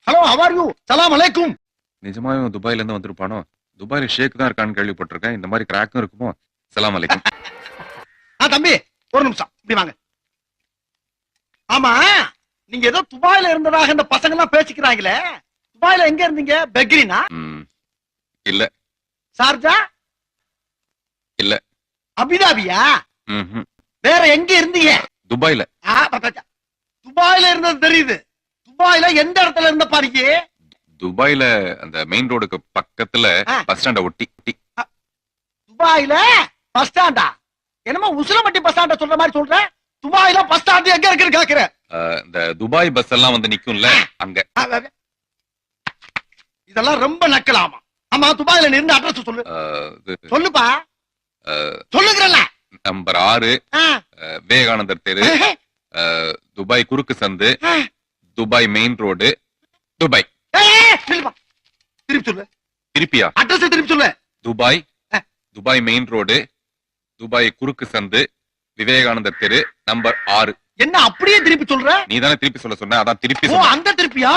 Hello how are you சலாம் அலைக்கும். நிஜமாவே துபாயில இருந்து வந்திருப்பானோ? துபாயில ஷேக் தான் இருக்கான்னு கேள்விப்பட்டிருக்கேன். இந்த மாதிரி கிராக்கும் இருக்குமோ? சலாம் அலைக்கும். தம்பி ஒரு நிமிஷம் இப்படி வாங்க. ஆமா நீங்க ஏதோ துபாயில இருந்ததாக இந்த பசங்க எல்லாம் பேசிக்கிறாங்களே, துபாயில எங்க இருந்தீங்க? பெக்ரினா? இல்ல. சார்ஜா? இல்ல. அபிதாபியா? வேற எங்க இருந்தீங்க? துபாயில. துபாயில இருந்தது தெரியுது. துபாயில எந்த இடத்துல இருந்த பாருங்க? துபாயில அந்த மெயின் ரோடுக்கு பக்கத்துல பஸ் ஸ்டாண்ட ஒட்டி. துபாயில பஸ் ஸ்டாண்டா? என்னமோ உசிலம்பட்டி பஸ் ஸ்டாண்ட சொல்ற மாதிரி சொல்ற. துபாயில பஸ் ஸ்டாண்ட் எங்க இருக்குன்னு கேக்குற? இந்த துபாய் பஸ் எல்லாம் வந்து நிக்கும்ல அங்க. இதெல்லாம் ரொம்ப நக்கலாமா? ஆமா துபாயில இருந்த அட்ரஸ் சொல்லு. சொல்லுப்பா. சொல்லுங்கறல்ல. நம்பர் 6 விவேகானந்தர் தெரு, துபாய் குறுக்கு சந்து, துபாய் மெயின் ரோடு, துபாய். திருப்பி சொல்லு. திருப்பியா? அட்ரஸ் திருப்பி சொல்லு. Dubai, Dubai main road, Dubai குறுக்கு சந்து, விவேகானந்தர் தெரு, நம்பர் 6. என்ன அப்படியே திருப்பி சொல்ற? நீ தானே திருப்பி சொல்ல சொன்ன, அதான் திருப்பி அந்த திருப்பியா?